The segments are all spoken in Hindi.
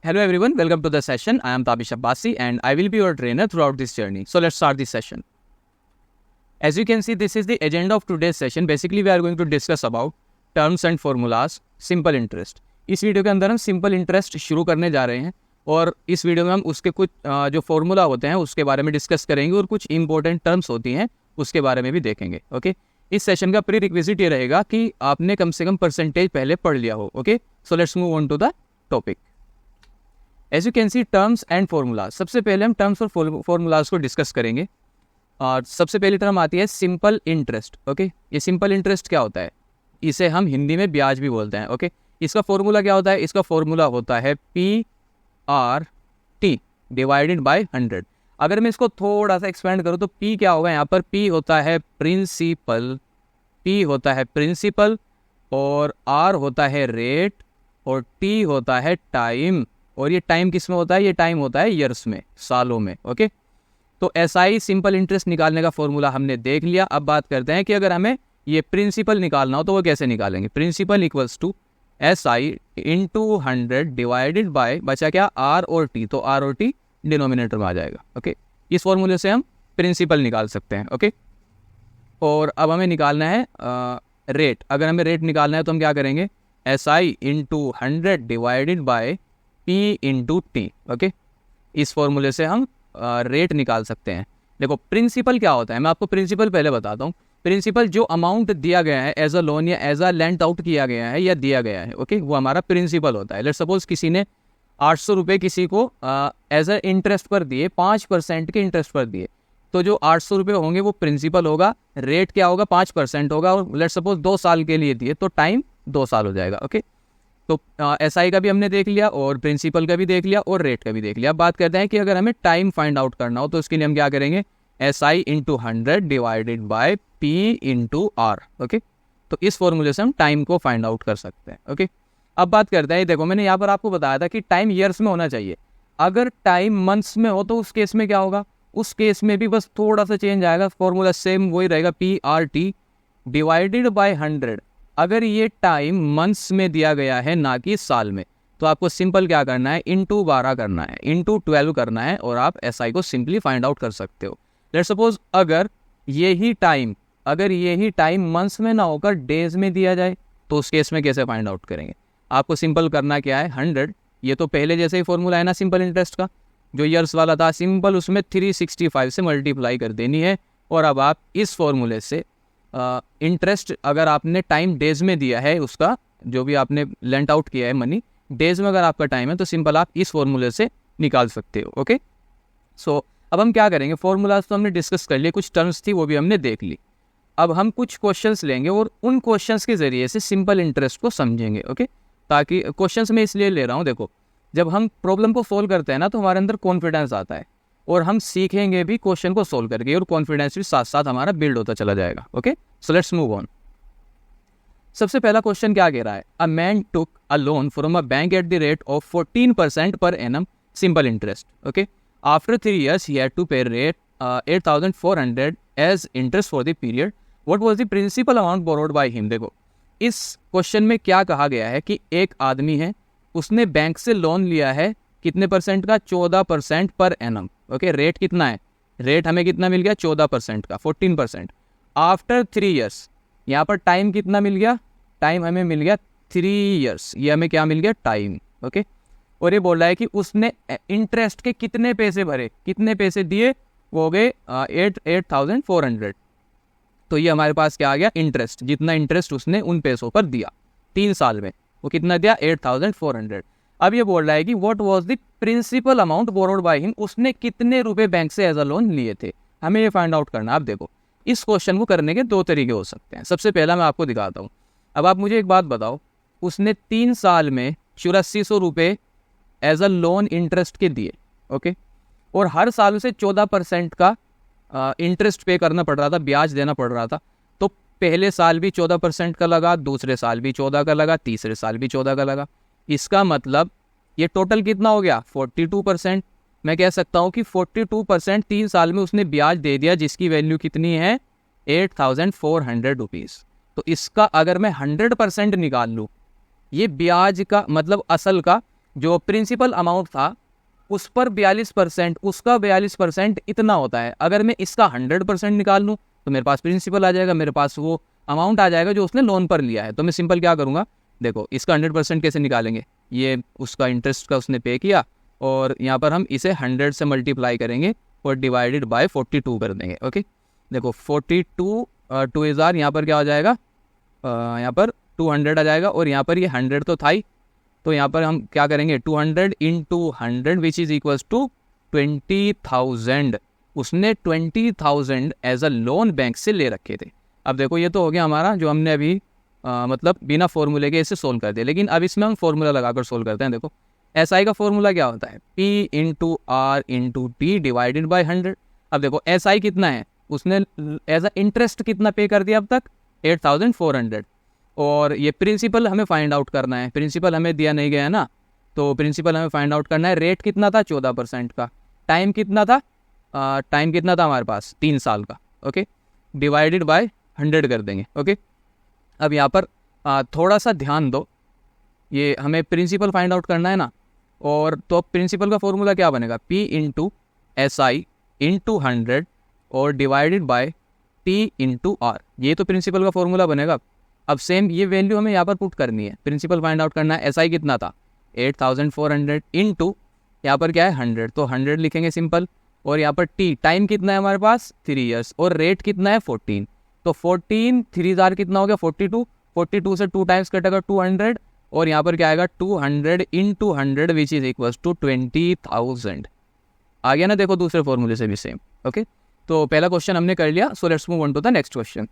Hello everyone, welcome to the session. I am Tabish Abbasi and I will be your trainer throughout this journey. So let's start this session. As you can see, this is the agenda of today's session. Basically, we are going to discuss about terms and formulas, simple interest. इस वीडियो के अंदर हम सिंपल इंटरेस्ट शुरू करने जा रहे हैं और इस वीडियो में हम उसके कुछ जो फॉर्मूला होते हैं उसके बारे में डिस्कस करेंगे और कुछ इंपॉर्टेंट टर्म्स होती हैं उसके बारे में भी देखेंगे. ओके, इस सेशन का प्री रिक्विजिट ये रहेगा कि आपने कम से कम परसेंटेज पहले पढ़ लिया हो. Okay, so let's move on to the topic. As you can see terms and formulas. सबसे पहले हम टर्म्स और फॉर्मूलाज को डिस्कस करेंगे और सबसे पहली टर्म आती है सिंपल इंटरेस्ट. ओके, ये सिंपल इंटरेस्ट क्या होता है? इसे हम हिंदी में ब्याज भी बोलते हैं. ओके, इसका फॉर्मूला क्या होता है? इसका फॉर्मूला होता है PRT डिवाइडेड बाय 100. अगर मैं इसको थोड़ा सा एक्सपेंड करूँ तो P क्या होगा यहाँ पर? P होता है प्रिंसिपल, P होता है प्रिंसिपल और R होता है रेट और T होता है टाइम. और ये टाइम किस में होता है? ये टाइम होता है ईयर्स में, सालों में. ओके, तो SI सिंपल इंटरेस्ट निकालने का फॉर्मूला हमने देख लिया. अब बात करते हैं कि अगर हमें ये प्रिंसिपल निकालना हो तो वो कैसे निकालेंगे. Principal equals to SI into 100 divided by बचा क्या? R और T. तो R और T डिनोमिनेटर में आ जाएगा. ओके, इस फॉर्मूले से हम प्रिंसिपल निकाल सकते हैं. ओके, और अब हमें निकालना है रेट. अगर हमें रेट निकालना है तो हम क्या करेंगे? SI into 100 divided bye P into T. Okay, इस फॉर्मूले से हम रेट निकाल सकते हैं. देखो प्रिंसिपल क्या होता है, मैं आपको प्रिंसिपल पहले बताता हूँ. प्रिंसिपल जो अमाउंट दिया गया है एज अ लोन या एज अ लेंट आउट किया गया है या दिया गया है, ओके, वो हमारा प्रिंसिपल होता है. लेट्स सपोज किसी ने 800 रुपये किसी को एज अ इंटरेस्ट पर दिए, 5% के इंटरेस्ट पर दिए, तो जो 800 रुपये होंगे वो प्रिंसिपल होगा. रेट क्या होगा? 5% होगा. और लेट्स सपोज 2 साल के लिए दिए तो टाइम 2 साल हो जाएगा. ओके, तो SI का भी हमने देख लिया और प्रिंसिपल का भी देख लिया और रेट का भी देख लिया. अब बात करते हैं कि अगर हमें टाइम फाइंड आउट करना हो तो उसके लिए हम क्या करेंगे? SI into 100 divided bye P into R. Okay, तो इस फॉर्मूले से हम टाइम को फाइंड आउट कर सकते हैं. ओके, अब बात करते हैं, देखो मैंने यहाँ पर आपको बताया था कि टाइम ईयर्स में होना चाहिए. अगर टाइम मंथ्स में हो तो उस केस में क्या होगा? उस केस में भी बस थोड़ा सा चेंज आएगा, फॉर्मूला सेम वही रहेगा, PRT डिवाइडेड बाय 100. अगर ये टाइम मंथ्स में दिया गया है ना कि साल में, तो आपको सिंपल क्या करना है? इंटू 12 करना है, इंटू 12 करना है और आप SI को सिंपली फाइंड आउट कर सकते हो. लेट्स सपोज अगर यही टाइम मंथ्स में ना होकर डेज में दिया जाए तो उस केस में कैसे फाइंड आउट करेंगे? आपको सिंपल करना क्या है? 100, ये तो पहले जैसे ही फॉर्मूला है ना सिंपल इंटरेस्ट का, जो ईयर्स वाला था, सिंपल उसमें 365 से मल्टीप्लाई कर देनी है. और अब आप इस फॉर्मूले से इंटरेस्ट अगर आपने टाइम डेज में दिया है, उसका जो भी आपने लेंट आउट किया है मनी, डेज में अगर आपका टाइम है तो सिंपल आप इस फॉर्मूले से निकाल सकते हो. ओके, सो अब हम क्या करेंगे? फॉर्मूलाज तो हमने डिस्कस कर लिए, कुछ टर्म्स थी वो भी हमने देख ली. अब हम कुछ क्वेश्चंस लेंगे और उन क्वेश्चंस के जरिए से सिंपल इंटरेस्ट को समझेंगे. ओके, ताकि क्वेश्चंस में इसलिए ले रहा हूँ, देखो जब हम प्रॉब्लम को सोल्व करते हैं ना तो हमारे अंदर कॉन्फिडेंस आता है और हम सीखेंगे भी क्वेश्चन को सोल्व करके और कॉन्फिडेंस भी साथ साथ हमारा बिल्ड होता चला जाएगा. Okay, so let's move on. सबसे पहला क्वेश्चन क्या कह रहा है? A man took a loan from a bank at the rate of 14% पर annum simple interest. Okay, after 3 years he had to pay rate 8,400 as interest for the period. What was the principal amount borrowed by him? देखो इस क्वेश्चन में क्या कहा गया है कि एक आदमी है, उसने बैंक से लोन लिया है कितने परसेंट का? 14% पर एनम. ओके, रेट कितना है? रेट हमें कितना मिल गया? 14% का, 14%. आफ्टर 3 years, यहाँ पर टाइम कितना मिल गया? टाइम हमें मिल गया 3 years. ये हमें क्या मिल गया? टाइम. ओके, और ये बोल रहा है कि उसने इंटरेस्ट के कितने पैसे भरे, कितने पैसे दिए? वो हो गए 8,400. तो ये हमारे पास क्या आ गया? इंटरेस्ट. जितना इंटरेस्ट उसने उन पैसों पर दिया 3 साल में, वो कितना दिया? 8,400. अब ये बोल रहा है कि what was the principal amount borrowed by him, उसने कितने रुपए बैंक से एज अ लोन लिए थे, हमें ये फाइंड आउट करना. आप देखो इस क्वेश्चन को करने के 2 तरीके हो सकते हैं. सबसे पहला मैं आपको दिखाता हूँ. अब आप मुझे एक बात बताओ, उसने 3 साल में 8400 रुपये एज अ लोन इंटरेस्ट के दिए. ओके, और हर साल उसे 14% का इंटरेस्ट पे करना पड़ रहा था, ब्याज देना पड़ रहा था. तो पहले साल भी 14% का लगा, दूसरे साल भी 14 का लगा, तीसरे साल भी 14 का लगा. इसका मतलब ये टोटल कितना हो गया? 42%. मैं कह सकता हूँ कि 42% 3 साल में उसने ब्याज दे दिया, जिसकी वैल्यू कितनी है? 8,400 रुपीज़. तो इसका अगर मैं 100% निकाल लूँ, ये ब्याज का मतलब असल का जो प्रिंसिपल अमाउंट था उस पर 42%, उसका 42% इतना होता है। अगर मैं इसका 100% निकाल लूँ तो मेरे पास प्रिंसिपल आ जाएगा, मेरे पास वो अमाउंट आ जाएगा जो उसने लोन पर लिया है। तो मैं सिंपल क्या करूँगा, देखो इसका 100% कैसे निकालेंगे, ये उसका इंटरेस्ट का उसने पे किया और यहाँ पर हम इसे 100 से मल्टीप्लाई करेंगे और डिवाइडेड बाय 42 कर देंगे। ओके, देखो 42 2 हज़ार, यहाँ पर क्या हो जाएगा, यहाँ पर 200 आ जाएगा और यहाँ पर ये 100 तो था ही, तो यहाँ पर हम क्या करेंगे 200 into 100 which is equals to 20,000। उसने 20,000 एज अ लोन बैंक से ले रखे थे। अब देखो ये तो हो गया हमारा जो हमने अभी मतलब बिना फॉर्मूले के इसे सोल्व कर दिया, लेकिन अब इसमें हम फॉर्मूला लगाकर सोल्व करते हैं। देखो SI का फॉर्मूला क्या होता है, P into R into T divided by 100। अब देखो SI कितना है, उसने एज अ इंटरेस्ट कितना पे कर दिया अब तक, 8,400, और ये प्रिंसिपल हमें फाइंड आउट करना है। प्रिंसिपल हमें दिया नहीं गया है ना, तो प्रिंसिपल हमें फाइंड आउट करना है। रेट कितना था, 14% का। टाइम कितना था, टाइम कितना था हमारे पास, 3 साल का। ओके, डिवाइडेड बाय 100 कर देंगे। ओके, अब यहाँ पर थोड़ा सा ध्यान दो, ये हमें प्रिंसिपल फाइंड आउट करना है ना, और तो प्रिंसिपल का फॉर्मूला क्या बनेगा, P इंटू SI इंटू 100 और divided by T into R, ये तो प्रिंसिपल का फॉर्मूला बनेगा। अब सेम ये वैल्यू हमें यहाँ पर पुट करनी है, प्रिंसिपल फाइंड आउट करना है। SI कितना था 8,400 इंटू यहाँ पर क्या है 100, तो 100 लिखेंगे सिंपल, और यहाँ पर T टाइम कितना है हमारे पास 3 ईयर्स, और रेट कितना है 14, तो 14 3,000 कितना हो गया 42, 42 से 2 टाइम्स कटेगा 200, और यहाँ पर क्या आएगा 200 into 100 which is equals to 20,000। आ गया ना, देखो दूसरे फॉर्मूले से भी सेम। ओके, तो पहला क्वेश्चन हमने कर लिया, so let's move on to the next question.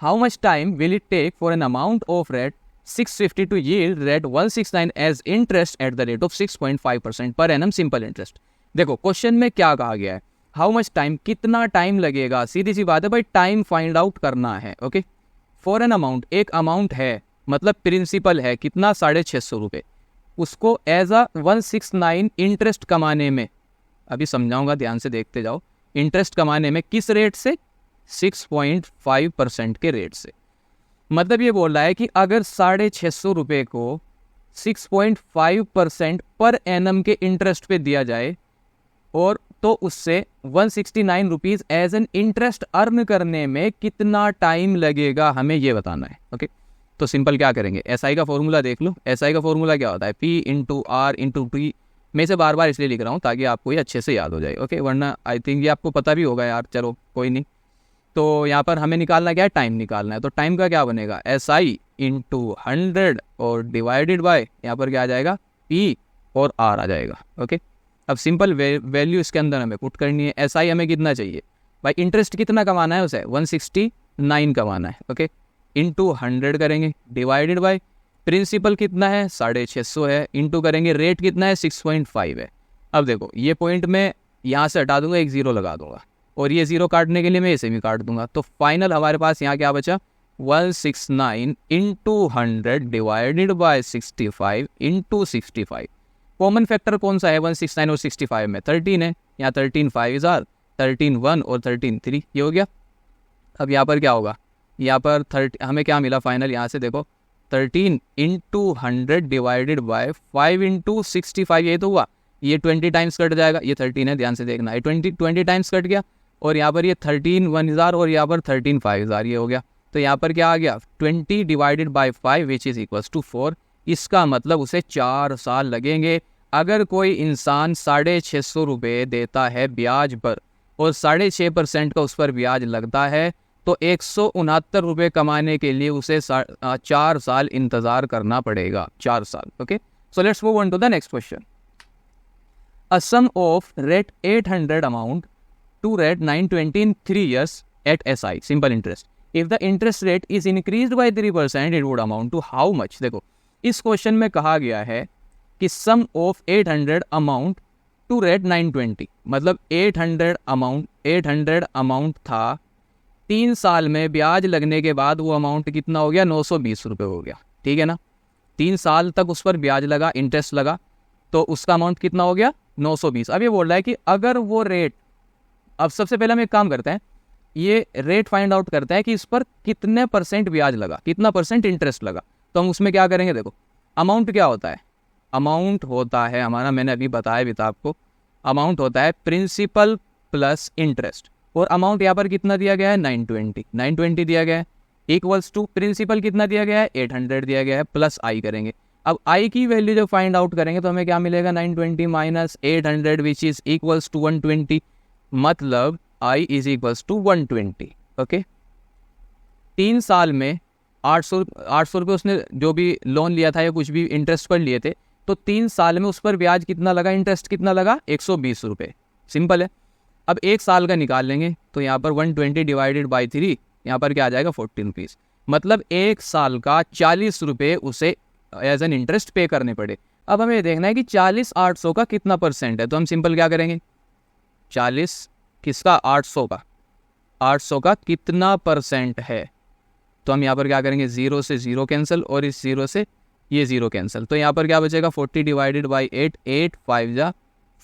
How much time will it take for an amount of rate 650 to yield rate 169 as interest at the rate of 6.5% per annum simple interest. देखो क्वेश्चन में क्या कहा गया है, हाउ मच टाइम, कितना टाइम लगेगा, सीधी सी बात है भाई, टाइम फाइंड आउट करना है। ओके, फॉर एन अमाउंट, एक अमाउंट है, मतलब प्रिंसिपल है कितना 650 रुपये, उसको एज अ 169 इंटरेस्ट कमाने में, अभी समझाऊंगा ध्यान से देखते जाओ, इंटरेस्ट कमाने में किस रेट से, 6.5% के रेट से। मतलब ये बोल रहा है कि अगर 650 रुपये को 6.5% पर एनम के इंटरेस्ट पे दिया जाए, और तो उससे 169 rupees as an interest earn करने में कितना टाइम लगेगा, हमें ये बताना है। ओके, तो सिंपल क्या करेंगे, SI का फॉर्मूला देख लो। SI का फॉर्मूला क्या होता है, P into R into T. मैं इसे बार बार इसलिए लिख रहा हूँ ताकि आपको ये अच्छे से याद हो जाए। ओके, वरना आई थिंक ये आपको पता भी होगा यार, चलो कोई नहीं। तो यहाँ पर हमें निकालना क्या है, टाइम निकालना है। तो टाइम का क्या बनेगा, SI इंटू 100 और डिवाइडेड बाय यहाँ पर क्या आ जाएगा, P और R आ जाएगा। ओके, अब सिंपल वैल्यू इसके अंदर हमें पुट करनी है। SI हमें कितना चाहिए भाई, इंटरेस्ट कितना कमाना है उसे, 169 कमाना है। ओके, इंटू 100 करेंगे, डिवाइडेड बाय प्रिंसिपल कितना है 650 है, इंटू करेंगे रेट कितना है 6.5 है। अब देखो ये पॉइंट मैं यहाँ से हटा दूंगा, एक ज़ीरो लगा दूंगा, और ये ज़ीरो काटने के लिए मैं इसे भी काट दूंगा। तो फाइनल हमारे पास यहाँ क्या बचा, 169 into 100 divided bye 65 into 65। Common factor कौन सा है 169 और 65 में, 13 है। यहाँ 13 5 हज़ार, 13 1 और 13 3, ये हो गया। अब यहाँ पर क्या होगा, यहाँ पर 30 हमें क्या मिला फाइनल, यहाँ से देखो 13 इंटू 100 डिवाइडेड बाय 5 इंटू 65, ये तो हुआ, ये 20 टाइम्स कट जाएगा, ये 13 है ध्यान से देखना, ये 20 टाइम्स कट गया, और यहाँ पर ये 13 1,000 और यहाँ पर 13 5,000, ये हो गया। तो यहाँ पर क्या आ गया 20 divided by 5 which is equals to 4। इसका मतलब उसे 4 साल लगेंगे। अगर कोई इंसान 650 रुपये देता है ब्याज पर और 6.5% का उस पर ब्याज लगता है, तो 169 रुपये कमाने के लिए उसे 4 साल इंतज़ार करना पड़ेगा, 4 साल। Okay, so let's move on to the next question. A sum of rate 800 amount to rate 920 in 3 years at SI simple interest. If the interest rate is increased by 3%, it would amount to how much? देखो इस क्वेश्चन में कहा गया है कि सम ऑफ 800 अमाउंट टू रेट 920, मतलब 800 अमाउंट था, 3 साल में ब्याज लगने के बाद वो अमाउंट कितना हो गया 920 रुपये हो गया। ठीक है ना, 3 साल तक उस पर ब्याज लगा, इंटरेस्ट लगा, तो उसका अमाउंट कितना हो गया 920। अब ये बोल रहा है कि अगर वो रेट, अब सबसे पहले हम एक काम करते हैं, ये रेट फाइंड आउट करते हैं कि इस पर कितने % ब्याज लगा, कितना % इंटरेस्ट लगा। तो हम उसमें क्या करेंगे, देखो अमाउंट क्या होता है, अमाउंट होता है हमारा, मैंने अभी बताया भी था आपको, अमाउंट होता है प्रिंसिपल प्लस इंटरेस्ट। और अमाउंट यहाँ पर कितना दिया गया है 920 दिया गया है, इक्वल्स टू प्रिंसिपल कितना दिया गया है 800 दिया गया है, प्लस आई करेंगे। अब आई की वैल्यू जब फाइंड आउट करेंगे तो हमें क्या मिलेगा 920 minus 800 which is equals to 120, मतलब I is equals to 120। Okay, 3 साल में 800 रुपये उसने जो भी लोन लिया था या कुछ भी इंटरेस्ट पर लिए थे, तो 3 साल में उस पर ब्याज कितना लगा, इंटरेस्ट कितना लगा 120 रुपये। सिंपल है। अब 1 साल का निकाल लेंगे तो यहाँ पर 120 डिवाइडेड बाई 3, यहाँ पर क्या आ जाएगा 40 रुपीज़, मतलब 1 साल का 40 रुपये उसे एज एन इंटरेस्ट पे करने पड़े। अब हमें ये देखना है कि 40 800 का कितना परसेंट है, तो हम सिंपल क्या करेंगे 40 किसका 800 का, 800 का कितना परसेंट है, तो हम यहाँ पर क्या करेंगे 0 से 0 कैंसिल और इस 0 से ये 0 कैंसिल, तो यहाँ पर क्या बचेगा 40 डिवाइडेड बाई 8, 8 5 जा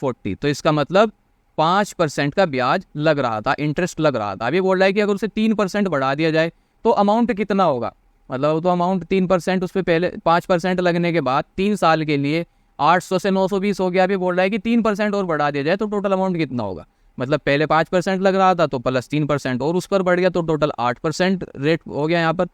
40, तो इसका मतलब 5% का ब्याज लग रहा था, इंटरेस्ट लग रहा था। अभी बोल रहा है कि अगर उसे 3% बढ़ा दिया जाए तो अमाउंट कितना होगा, मतलब तो अमाउंट 3% उस पर पहले 5% लगने के बाद 3 साल के लिए 800 से 920 हो गया। अभी बोल रहा है कि 3% और बढ़ा दिया जाए तो टोटल अमाउंट कितना होगा, मतलब पहले 5% लग रहा था तो प्लस 3% और उस पर बढ़ गया तो टोटल 8% रेट हो गया। यहाँ पर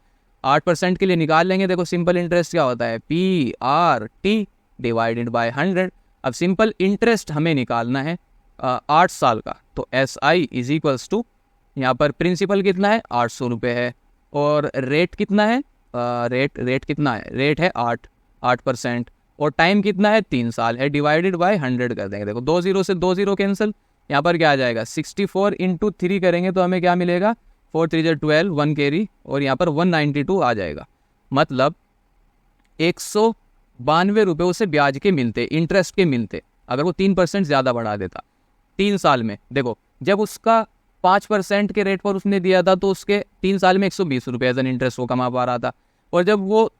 8% के लिए निकाल लेंगे, देखो सिंपल इंटरेस्ट क्या होता है PRT डिवाइडेड बाय 100। अब सिंपल इंटरेस्ट हमें निकालना है 8 साल का, तो SI इज इक्वल्स टू, यहाँ पर प्रिंसिपल कितना है 800 रुपये है और रेट कितना है, रेट कितना है, रेट है 8% और टाइम कितना है 3 साल है, डिवाइडेड बाय 100 कर देंगे। देखो 2 0 से 2 0 कैंसिल, यहाँ पर क्या आ जाएगा 64 इंटू 3 करेंगे तो हमें क्या मिलेगा 4 3 12, 1 कैरी और यहाँ पर 192 आ जाएगा, मतलब 192 रुपये उसे ब्याज के मिलते, इंटरेस्ट के मिलते, अगर वो 3% ज़्यादा बढ़ा देता 3 साल में। देखो जब उसका 5% के रेट पर उसने दिया था तो उसके 3 साल में 120 रुपये एज एन इंटरेस्ट वो कमा पा रहा था, और जब वो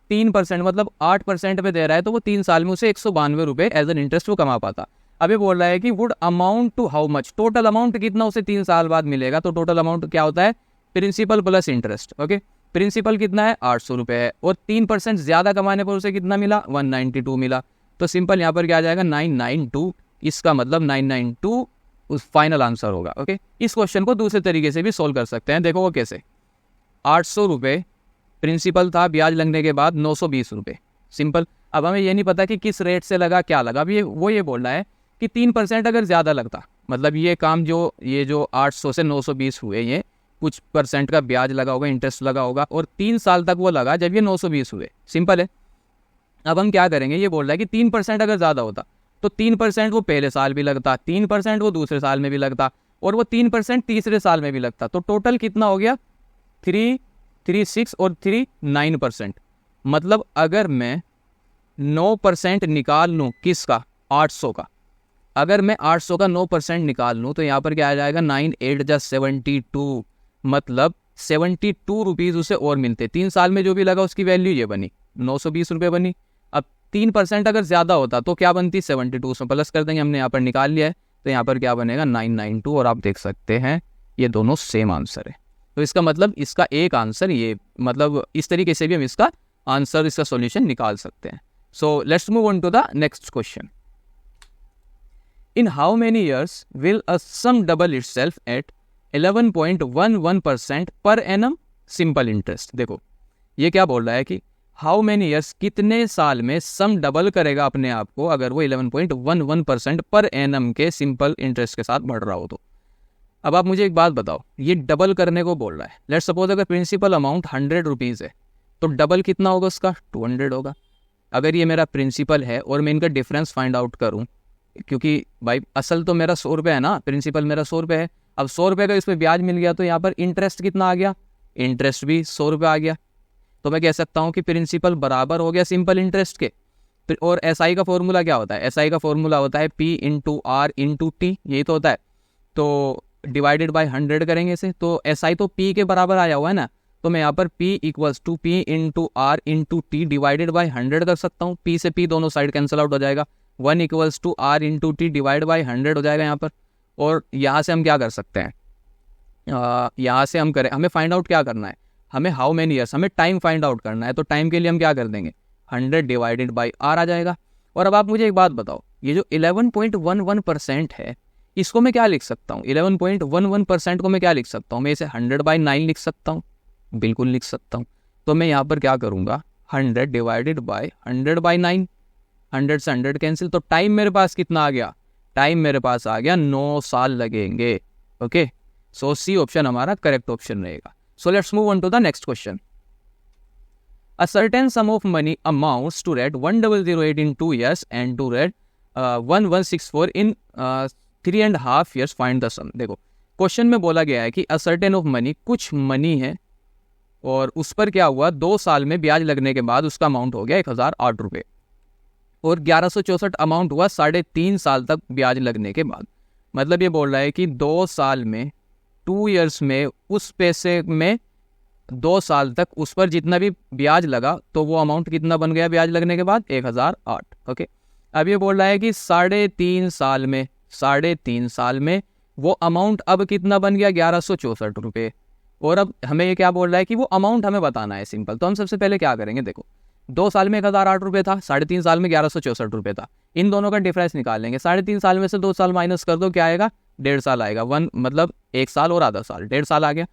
3% मतलब 8% पे दे रहा है तो वो 3 साल में उसे 192 रुपये एज एन इंटरेस्ट वो कमा पाता। अभी बोल रहा है कि would amount to how much, total amount कितना उसे 3 साल बाद मिलेगा, तो टोटल अमाउंट क्या होता है principal plus interest. Okay, principal कितना है 800 रुपये है और 3% ज़्यादा कमाने पर उसे कितना मिला 192 मिला, तो सिंपल यहाँ पर क्या आ जाएगा 992, इसका मतलब 992 उस फाइनल आंसर होगा। ओके, इस क्वेश्चन को दूसरे तरीके से भी सोल्व कर सकते हैं। देखो वो कैसे, 800 रुपये प्रिंसिपल था, ब्याज लगने के बाद 920 रुपये, सिंपल। अब हमें ये नहीं पता कि किस रेट से लगा क्या लगा। अब वो ये बोल रहा है कि 3% अगर ज़्यादा लगता, मतलब ये काम ये जो 800 से 920 हुए, ये कुछ परसेंट का ब्याज लगा होगा, इंटरेस्ट लगा होगा, और 3 साल तक वो लगा जब ये 920 हुए, सिंपल है। अब हम क्या करेंगे, ये बोल रहा है कि 3% अगर ज़्यादा होता तो 3% वो पहले साल भी लगता, 3% वो दूसरे साल में भी लगता, और वो 3% तीसरे साल में भी लगता, तो टोटल कितना हो गया 3 और 3 9%। मतलब अगर मैं 9% निकाल लूँ किसका 800 का, अगर मैं 800 का 9% निकाल लूँ तो यहाँ पर क्या आ जाएगा 9 8 जा 72, मतलब 72 रुपीज़ उसे और मिलते। 3 साल में जो भी लगा उसकी वैल्यू ये बनी 920 रुपये बनी। अब 3% अगर ज़्यादा होता तो क्या बनती 72, उसमें प्लस कर देंगे, हमने यहाँ पर निकाल लिया है, तो यहाँ पर क्या बनेगा 992, और आप देख सकते हैं ये दोनों सेम आंसर है। तो इसका मतलब इसका एक आंसर ये, मतलब इस तरीके से भी हम इसका आंसर, इसका सॉल्यूशन निकाल सकते हैं। So let's move on to the next question. In how many years will a sum double itself at 11.11% per annum simple interest? देखो ये क्या बोल रहा है कि हाउ मेनी ईयर्स, कितने साल में सम डबल करेगा अपने आप को अगर वो 11.11% पर एनम के सिंपल इंटरेस्ट के साथ बढ़ रहा हो तो। अब आप मुझे एक बात बताओ, ये डबल करने को बोल रहा है। लेट्स सपोज अगर प्रिंसिपल अमाउंट 100 रुपीज़ है तो डबल कितना होगा उसका 200 होगा। अगर ये मेरा प्रिंसिपल है और मैं इनका डिफरेंस फाइंड आउट करूँ, क्योंकि भाई असल तो मेरा 100 रुपये है ना, प्रिंसिपल मेरा 100 रुपये है, अब 100 रुपये का इस पर ब्याज मिल गया तो यहाँ पर इंटरेस्ट कितना आ गया, इंटरेस्ट भी 100 रुपये आ गया। तो मैं कह सकता हूँ कि प्रिंसिपल बराबर हो गया सिंपल इंटरेस्ट के। और SI का फॉर्मूला क्या होता है, SI का फॉर्मूला होता है P into R into T, यही तो होता है। तो डिवाइडेड बाय 100 करेंगे इसे, तो SI तो P के बराबर आया हुआ है ना, तो मैं यहाँ पर P equals to P into R into T divided by 100 कर सकता हूँ। P से P दोनों साइड कैंसिल आउट हो जाएगा, 1 equals to R into T divide by 100 हो जाएगा यहाँ पर। और यहाँ से हम क्या कर सकते हैं, यहाँ से हम करें, हमें फाइंड आउट क्या करना है, हमें हाउ मेनी ईयर्स, हमें टाइम फाइंड आउट करना है। तो टाइम के लिए हम क्या कर देंगे, 100 डिवाइडेड बाई आर आ जाएगा। और अब आप मुझे एक बात बताओ, ये जो 11.11% है इसको मैं क्या लिख सकता हूँ? 11.11% को मैं क्या लिख सकता हूँ? मैं इसे 100/9 लिख सकता हूँ, बिल्कुल लिख सकता हूँ। तो मैं यहाँ पर क्या करूँगा, 100 डिवाइडेड बाई 100/9, 100 से 100 कैंसिल, तो टाइम मेरे पास कितना आ गया? टाइम मेरे पास आ गया 9 साल लगेंगे। ओके, सो सी ऑप्शन हमारा करेक्ट ऑप्शन रहेगा। So let's move on to the next question. A certain sum of money amounts to rate 1008 in 2 years and to rate 1164 in 3.5 years. Find the sum। देखो क्वेश्चन में बोला गया है कि a certain of money, कुछ मनी है और उस पर क्या हुआ, 2 साल में ब्याज लगने के बाद उसका अमाउंट हो गया 1008 रुपये, और 1164 अमाउंट हुआ 3.5 साल तक ब्याज लगने के बाद। मतलब ये बोल रहा है कि 2 साल में, 2 ईयर्स में, उस पैसे में 2 साल तक उस पर जितना भी ब्याज लगा तो वो अमाउंट कितना बन गया ब्याज लगने के बाद? 1008। ओके, अब ये बोल रहा है कि 3.5 साल में, 3.5 साल में वो अमाउंट अब कितना बन गया? 1164 रुपये। और अब हमें ये क्या बोल रहा है कि वो अमाउंट हमें बताना है, सिंपल। तो हम सबसे पहले क्या करेंगे, देखो 2 साल में 1008 रुपये था, 3.5 साल में 1164 रुपये था, इन दोनों का डिफरेंस निकाल लेंगे। 3.5 साल में से 2 साल माइनस कर दो, क्या आएगा? 1.5 साल आएगा। मतलब 1 साल और आधा साल, 1.5 साल आ गया।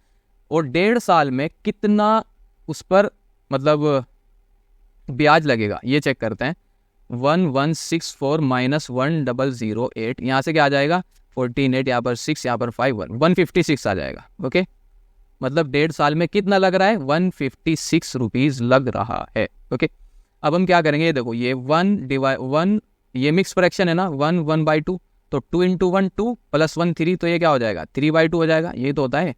और 1.5 साल में कितना उस पर मतलब ब्याज लगेगा ये चेक करते हैं। 1164 माइनस 1008, यहाँ से क्या आ जाएगा? 14, यहाँ पर 6, यहाँ पर 5, 156 आ जाएगा। ओके, मतलब 1.5 साल में कितना लग रहा है? 156 रुपीज़ लग रहा है। ओके, अब हम क्या करेंगे, देखो ये 1 ये मिक्स फ्रैक्शन है ना, 1/2, तो 2 × 1 2 + 1 3, तो ये क्या हो जाएगा? 3/2 हो जाएगा, ये तो होता है।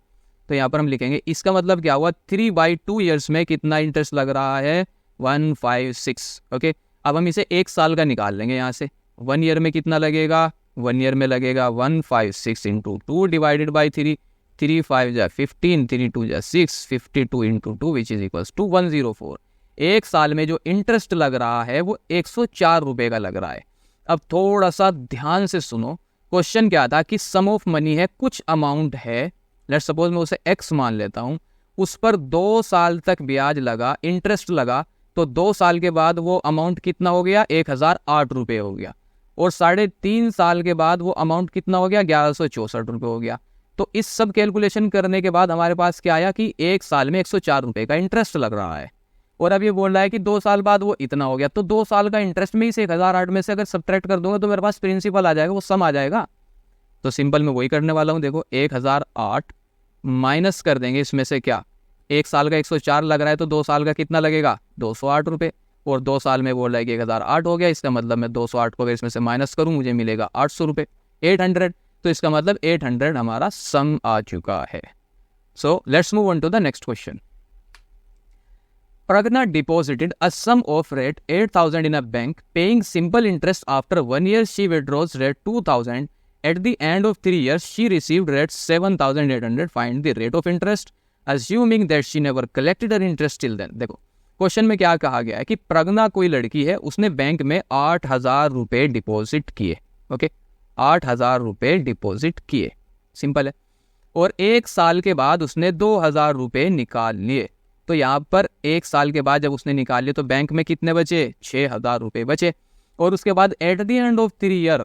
तो यहाँ पर हम लिखेंगे, इसका मतलब क्या हुआ? 3/2 ईयर्स में कितना इंटरेस्ट लग रहा है? 156। ओके, अब हम इसे 1 साल का निकाल लेंगे यहाँ से। 1 ईयर में कितना लगेगा? 1 ईयर में लगेगा 156 × 2 डिवाइडेड बाई 3, 3 5 जा 15, 3 2 जा 6, 52 × 2 विच इज इक्वल्स टू 104। 1 साल में जो इंटरेस्ट लग रहा है वो 104 रुपये का लग रहा है। अब थोड़ा सा ध्यान से सुनो, क्वेश्चन क्या था कि सम ऑफ मनी है, कुछ अमाउंट है, लेट्स सपोज मैं उसे x मान लेता हूँ, उस पर 2 साल तक ब्याज लगा, इंटरेस्ट लगा, तो 2 साल के बाद वो अमाउंट कितना हो गया? 1008 रुपये हो गया। और 3.5 साल के बाद वो अमाउंट कितना हो गया? 1164 रुपये हो गया। तो इस सब कैलकुलेशन करने के बाद हमारे पास क्या आया कि 1 साल में 104 रुपये का इंटरेस्ट लग रहा है। और अब ये बोल रहा है कि 2 साल बाद वो इतना हो गया, तो 2 साल का इंटरेस्ट में इस 1008 में से अगर सब्ट्रैक्ट कर दूंगा तो मेरे पास प्रिंसिपल आ जाएगा, वो सम आ जाएगा। तो सिंपल मैं वही करने वाला हूँ। देखो 1008 माइनस कर देंगे इसमें से, क्या 1 साल का 104 लग रहा है तो 2 साल का कितना लगेगा? 208 रुपये। और 2 साल में बोल रहा है कि 1008 हो गया, इसका मतलब मैं 208 को अगर इसमें से माइनस करूँ मुझे मिलेगा 800 रुपये, 800। तो इसका मतलब 800 हमारा सम आ चुका है। So let's move on to the next question. Pragna deposited a sum of rate 8,000 in a bank, paying simple interest. After 1 year, she withdraws rate 2,000. At the end of 3 years, she received rate 7,800. Find the rate of interest, assuming that she never collected her interest till then. देखो क्वेश्चन में क्या कहा गया है कि प्रज्ञा कोई लड़की है, उसने बैंक में 8,000 रुपये डिपॉजिट किए। ओके, 8,000 रुपये डिपॉजिट किए, सिंपल है। और 1 साल के बाद उसने 2,000 रुपये निकाल लिए। तो यहाँ पर 1 साल के बाद जब उसने निकाल लिए तो बैंक में कितने बचे? 6,000 रुपये बचे। और उसके बाद at the end of 3 year,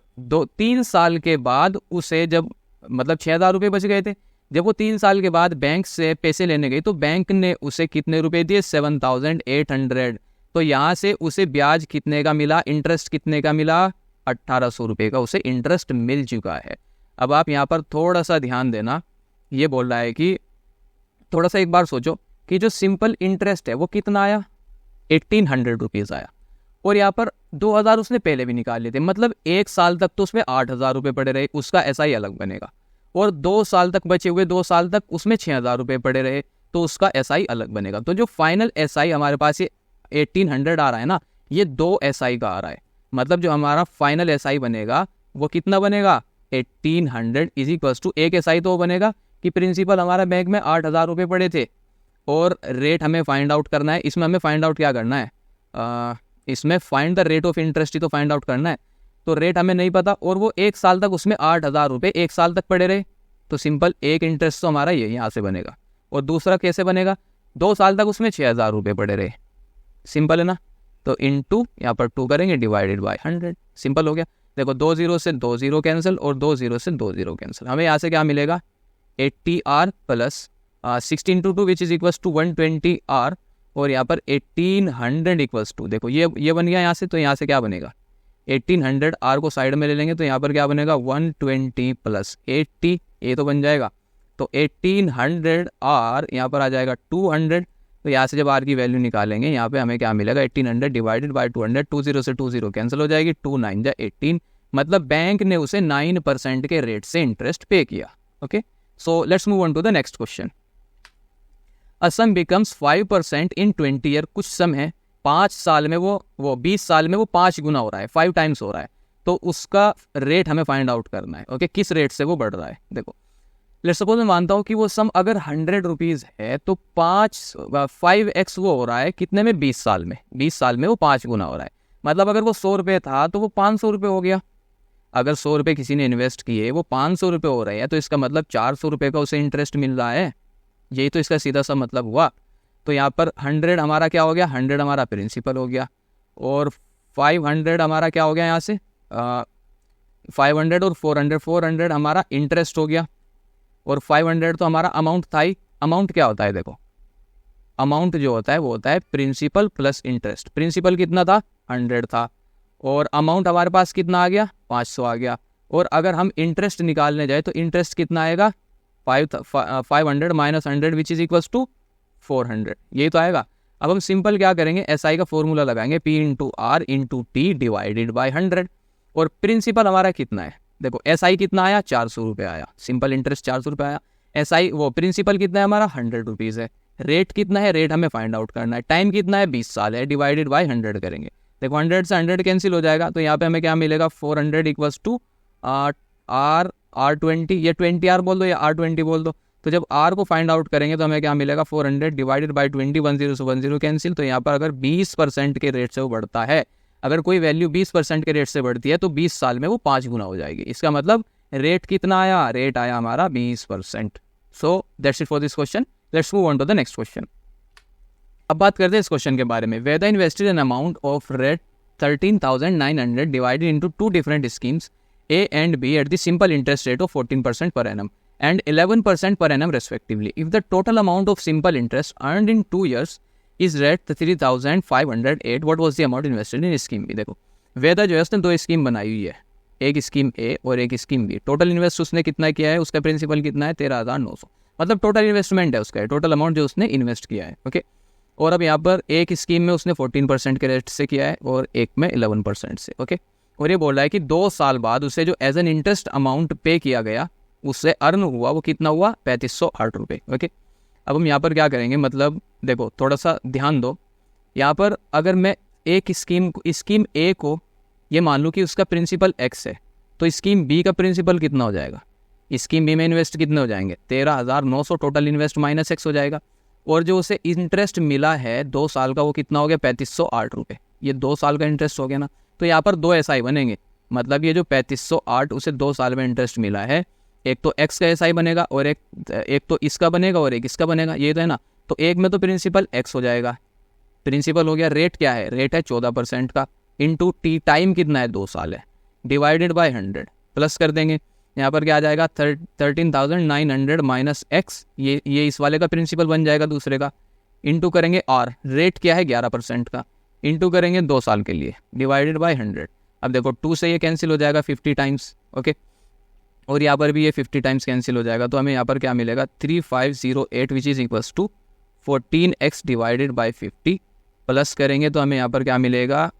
3 साल के बाद उसे जब मतलब 6,000 रुपये बच गए थे, जब वो 3 साल के बाद बैंक से पैसे लेने गई तो बैंक ने उसे कितने रुपए दिए? 7,800। तो यहाँ से उसे ब्याज कितने का मिला? इंटरेस्ट कितने का मिला? 1,800 रुपये का उसे इंटरेस्ट मिल चुका है। अब आप यहाँ पर थोड़ा सा ध्यान देना, ये बोल रहा है कि थोड़ा सा एक बार सोचो कि जो सिंपल इंटरेस्ट है वो कितना आया? 1,800 रुपीज़ आया। और यहाँ पर 2,000 उसने पहले भी निकाल लिए थे, मतलब 1 साल तक तो उसमें 8,000 रुपये पड़े रहे, उसका ऐसा ही अलग बनेगा। और 2 साल तक बचे हुए 2 साल तक उसमें 6,000 रुपये पड़े रहे, तो उसका SI अलग बनेगा। तो जो फाइनल SI हमारे पास ये 1,800 आ रहा है ना, ये 2 SI का आ रहा है। मतलब जो हमारा फाइनल SI बनेगा वो कितना बनेगा? 1,800 इज इक्वल्स टू एक SI तो बनेगा कि प्रिंसिपल हमारा बैंक में 8,000 रुपये पड़े थे और रेट हमें फाइंड आउट करना है। इसमें हमें फाइंड आउट क्या करना है? इसमें find the rate of interest ही तो फाइंड आउट करना है। तो रेट हमें नहीं पता और वो 1 साल तक उसमें 8,000 रुपये 1 साल तक पड़े रहे, तो सिंपल एक इंटरेस्ट तो हमारा ये यहाँ से बनेगा। और दूसरा कैसे बनेगा? 2 साल तक उसमें 6,000 रुपये पड़े रहे, सिंपल है ना। तो इंटू यहाँ पर 2 करेंगे डिवाइडेड बाय 100, सिंपल हो गया। देखो 2 0 से 2 0 कैंसिल और 2 0 से 2 0 कैंसिल, हमें यहाँ से क्या मिलेगा 80R plus 16 to 2 which is equals to 120R और यहाँ पर 1800 इक्वल्स टू, देखो ये बन गया यहाँ से, तो यहाँ से क्या बनेगा 1800R को साइड में ले लेंगे तो यहाँ पर क्या बनेगा 120 प्लस 80, ये तो बन जाएगा, तो 1800R यहाँ पर आ जाएगा 200, तो यहाँ से जब R की वैल्यू निकालेंगे यहाँ पे हमें क्या मिलेगा 1800 डिवाइडेड बाय 200, 20 से 20 कैंसिल हो जाएगी, 2 9 जा 18, मतलब बैंक ने उसे 9% के रेट से इंटरेस्ट पे किया। Okay, so let's move on to the next question. A sum becomes 5% in 20 year, कुछ सम है 5 साल में वो 20 साल में वो 5 गुना हो रहा है, 5 टाइम्स हो रहा है, तो उसका रेट हमें फाइंड आउट करना है। ओके, किस रेट से वो बढ़ रहा है। देखो लेट्स सपोज मैं मानता हूँ कि वो सम अगर 100 रुपीज़ है तो 5x वो हो रहा है कितने में 20 साल में, 20 साल में वो 5 गुना हो रहा है, मतलब अगर वो 100 रुपये था तो वो 500 रुपये हो गया। अगर 100 रुपये किसी ने इन्वेस्ट किए वो 500 रुपये हो रहे हैं, तो इसका मतलब 400 रुपये का उसे इंटरेस्ट मिल रहा है, यही तो इसका सीधा सा मतलब हुआ। तो यहाँ पर 100 हमारा क्या हो गया, 100 हमारा प्रिंसिपल हो गया और 500 हमारा क्या हो गया यहाँ से 500 और 400 हमारा इंटरेस्ट हो गया, और 500 तो हमारा अमाउंट था ही। अमाउंट क्या होता है, देखो अमाउंट जो होता है वो होता है प्रिंसिपल प्लस इंटरेस्ट। प्रिंसिपल कितना था 100 था, और अमाउंट हमारे पास कितना आ गया 500 आ गया, और अगर हम इंटरेस्ट निकालने जाए तो इंटरेस्ट कितना आएगा 500 minus 100 which is equals to 400, यही तो आएगा। अब हम सिंपल क्या करेंगे, SI का फॉर्मूला लगाएंगे, P into R into T divided by 100, और प्रिंसिपल हमारा कितना है, देखो SI कितना आया 400 रुपये आया, सिंपल इंटरेस्ट 400 रुपये आया, SI वो प्रिंसिपल कितना है हमारा 100 रुपीज़ है, रेट कितना है, रेट हमें फाइंड आउट करना है, टाइम कितना है 20 साल है, डिवाइडेड बाई 100 करेंगे, देखो 100 से 100 कैंसिल हो जाएगा, तो यहाँ पे हमें क्या मिलेगा 400 इक्वल्स टू R20, ये 20R बोल दो या R20 बोल दो, तो जब R को फाइंड आउट करेंगे तो हमें क्या मिलेगा 400 डिवाइडेड बाई 20, 10 से 10 कैंसिल, तो यहाँ पर अगर 20% के रेट से वो बढ़ता है, अगर कोई वैल्यू 20% के रेट से बढ़ती है तो 20 साल में वो 5 गुना हो जाएगी। इसका मतलब रेट कितना आया, रेट आया हमारा 20%। So that's it for this question, let's move on to the next question. अब बात करते हैं इस क्वेश्चन के बारे में। Whether invested an amount of rate 13,900 divided into 2 different schemes A and B at the simple interest rate of 14% per annum and 11% per annum respectively. If the total amount of simple interest earned in 2 years is at 3,508, what was the amount invested in scheme B? देखो वेदा जो है उसने 2 स्कीम बनाई हुई है, एक स्कीम A और एक स्कीम B। टोटल इन्वेस्ट उसने कितना किया है, उसका प्रिंसिपल कितना है 13,900, मतलब टोटल इन्वेस्टमेंट है उसका, टोटल अमाउंट जो उसने इन्वेस्ट किया है। ओके, और अब यहाँ पर एक स्कीम में उसने 14% के रेट से किया है और एक में 11% से। ओके, और ये बोल रहा है कि 2 साल बाद उसे जो एज एन इंटरेस्ट अमाउंट पे किया गया उससे अर्न हुआ वो कितना हुआ 3508 रुपये। ओके, अब हम यहाँ पर क्या करेंगे, मतलब देखो थोड़ा सा ध्यान दो, यहाँ पर अगर मैं एक स्कीम ए को ये मान लूँ कि उसका प्रिंसिपल x है, तो स्कीम बी का प्रिंसिपल कितना हो जाएगा, स्कीम बी में इन्वेस्ट कितने हो जाएंगे 13,900, टोटल इन्वेस्ट माइनस x हो जाएगा, और जो उसे इंटरेस्ट मिला है 2 साल का वो कितना हो गया 3508 रुपये, ये 2 साल का इंटरेस्ट हो गया ना। तो यहाँ पर 2 SI बनेंगे, मतलब ये जो 3508 उसे 2 साल में इंटरेस्ट मिला है, एक तो x का SI बनेगा और एक तो इसका बनेगा और एक इसका बनेगा, ये तो है ना। तो एक में तो प्रिंसिपल x हो जाएगा, प्रिंसिपल हो गया, रेट क्या है, रेट है 14% का, इंटू टी टाइम कितना है 2 साल है, डिवाइडेड बाय 100 प्लस कर देंगे, यहाँ पर क्या आ जाएगा 13,900 माइनस x, ये इस वाले का प्रिंसिपल बन जाएगा दूसरे का, इंटू करेंगे r, रेट क्या है 11% का, इंटू करेंगे 2 साल के लिए, डिवाइडेड बाय 100। अब देखो 2 से ये कैंसिल हो जाएगा 50 टाइम्स। ओके, और यहाँ पर भी ये 50 टाइम्स कैंसिल हो जाएगा, तो हमें यहाँ पर क्या मिलेगा 3508 which is equals to 14x divided by 50 plus करेंगे तो हमें यहाँ पर क्या मिलेगा,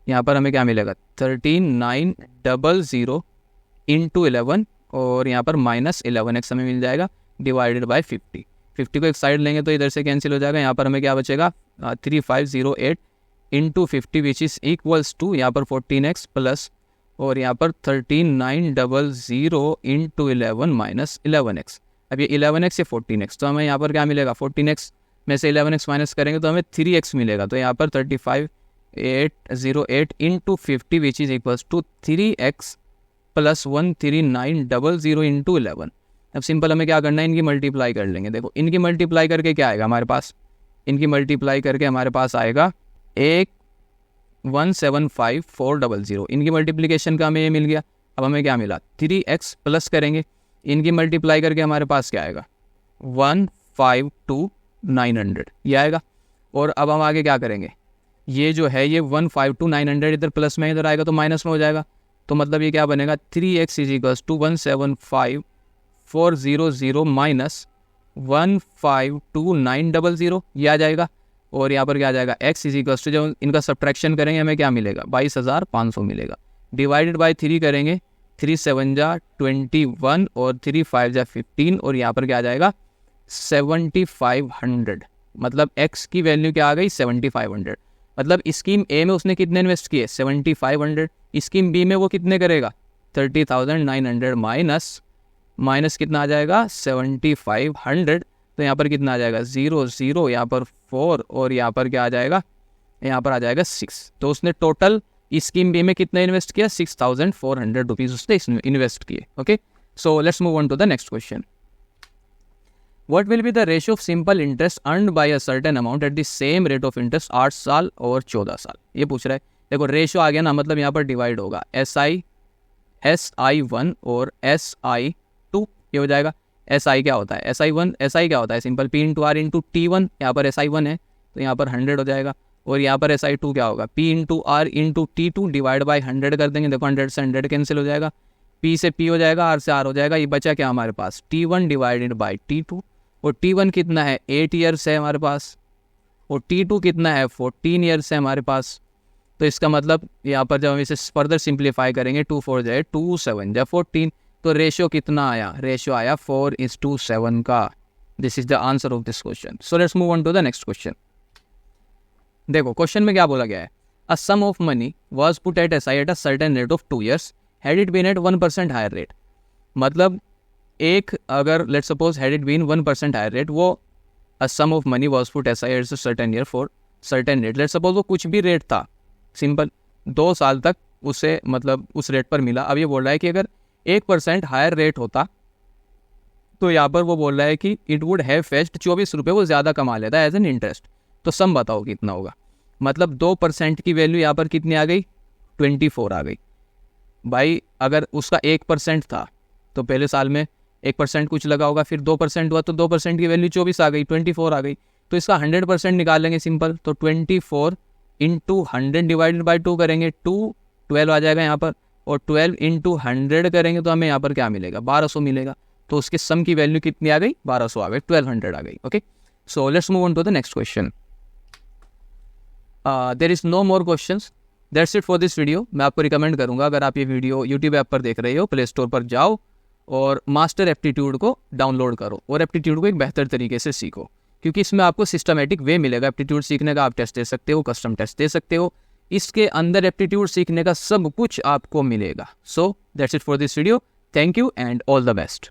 यहाँ पर हमें क्या मिलेगा 13,900 इंटू 11, और यहाँ पर माइनस 11x हमें मिल जाएगा डिवाइडेड बाय 50 को एक साइड लेंगे तो इधर से कैंसिल हो जाएगा, यहाँ पर हमें क्या बचेगा 3508 into 50 which is equals to यहाँ पर 14x प्लस, और यहाँ पर 13,900 इंटू 11 माइनस 11x। अब ये 11x या 14x, तो हमें यहाँ पर क्या मिलेगा 14x में से 11x माइनस करेंगे तो हमें 3x मिलेगा, तो यहाँ पर 3508 into 50 which is equals to 3x plus 13,900 into 11। अब सिंपल हमें क्या करना है, इनकी मल्टीप्लाई कर लेंगे। देखो इनकी मल्टीप्लाई करके क्या आएगा हमारे पास, इनकी मल्टीप्लाई करके हमारे पास आएगा 1 175,400, इनकी मल्टीप्लिकेशन का हमें ये मिल गया। अब हमें क्या मिला, 3x प्लस करेंगे, इनकी मल्टीप्लाई करके हमारे पास क्या आएगा, 152,900 ये आएगा। और अब हम आगे क्या करेंगे, ये जो है ये 152,900 इधर प्लस में, इधर आएगा तो माइनस में हो जाएगा। तो मतलब ये क्या बनेगा, 3x = 175,400 माइनस 152,900 ये आ जाएगा। और यहाँ पर क्या आ जाएगा, x = जब इनका सब्ट्रैक्शन करेंगे हमें क्या मिलेगा, 22,500 मिलेगा। डिवाइडेड बाय 3 करेंगे, 3 7 जा 21 और 3 5 जा 15 और यहाँ पर क्या आ जाएगा 7,500। मतलब x की वैल्यू क्या आ गई 7,500। मतलब स्कीम ए में उसने कितने इन्वेस्ट किए 7,500, स्कीम बी में वो कितने करेगा 30,900 माइनस कितना आ जाएगा 7,500। तो यहाँ पर कितना आ जाएगा 0 0, यहाँ पर 4 और यहाँ पर क्या आ जाएगा, यहाँ पर आ जाएगा 6। तो उसने टोटल स्कीम बी में कितना इन्वेस्ट किया 6,400 रुपीज़ उसने इन्वेस्ट किए। Okay, so let's move on to the next question. What will be the ratio of simple interest earned by a certain amount at the same rate of interest 8 साल और 14 साल, ये पूछ रहा है। देखो रेशियो आ गया ना, मतलब यहाँ पर डिवाइड होगा SI1 और SI2 ये हो जाएगा। SI क्या होता है, SI क्या होता है सिंपल P × R × T1, यहाँ पर SI1 है तो यहाँ पर 100 हो जाएगा। और यहाँ पर SI2 क्या होगा, P × R × T2 divide by 100 कर देंगे। देखो 100 से 100 कैंसिल हो जाएगा, P से P हो जाएगा, R से R हो जाएगा। ये बचा क्या हमारे पास T1 डिवाइडेड बाई T2। और T1 कितना है 8 ईयर्स है हमारे पास, और T2 कितना है 14 ईयर्स है हमारे पास। तो इसका मतलब यहाँ पर जब हम इसे फर्दर सिंप्लीफाई करेंगे 2 4 जाए 2 7 जाए 14, तो रेशियो कितना आया, रेशियो आया 4:7 का। This is the answer of this question. So let's move on to the next question. देखो क्वेश्चन में क्या बोला गया है, a sum of money was put at SI at a certain rate of 2 years, had it been at 1% higher rate. मतलब एक अगर let's suppose had it been 1% higher rate, वो a sum of money was put SI at a certain year for certain rate. Let's suppose वो कुछ भी रेट था सिंपल 2 साल तक उसे मतलब उस रेट पर मिला। अब ये बोल रहा है कि अगर 1% हायर रेट होता तो यहाँ पर वो बोल रहा है कि इट वुड हैव फेच्ड 24 रुपये वो ज़्यादा कमा लेता है एज एन इंटरेस्ट। तो सम बताओ कितना होगा। मतलब 2% की वैल्यू यहाँ पर कितनी आ गई 24 आ गई। भाई अगर उसका 1% था तो पहले साल में 1% कुछ लगा होगा, फिर 2% हुआ तो 2% की वैल्यू 24 आ गई, 24 आ गई। तो इसका 100% निकालेंगे सिंपल, तो 24 इंटू 100 डिवाइडेड बाई 2 करेंगे, 12 आ जाएगा यहाँ पर। और 12 इंटू 100 करेंगे तो हमें यहाँ पर क्या मिलेगा 1200 मिलेगा। तो उसके सम की वैल्यू कितनी आ गई 1200 आ गई, 1200 आ गई। Okay, so let's move on to the next question. There is no more questions, that's it for this video. मैं आपको रिकमेंड करूंगा अगर आप ये वीडियो यूट्यूब ऐप पर देख रहे हो, प्ले स्टोर पर जाओ और मास्टर एप्टीट्यूड को डाउनलोड करो और एप्टीट्यूड को एक बेहतर तरीके से सीखो, क्योंकि इसमें आपको सिस्टमेटिक वे मिलेगा एप्टीट्यूड सीखने का। आप टेस्ट दे सकते हो, कस्टम टेस्ट दे सकते हो, इसके अंदर एप्टीट्यूड सीखने का सब कुछ आपको मिलेगा। सो that's it for this video, thank you and all the best.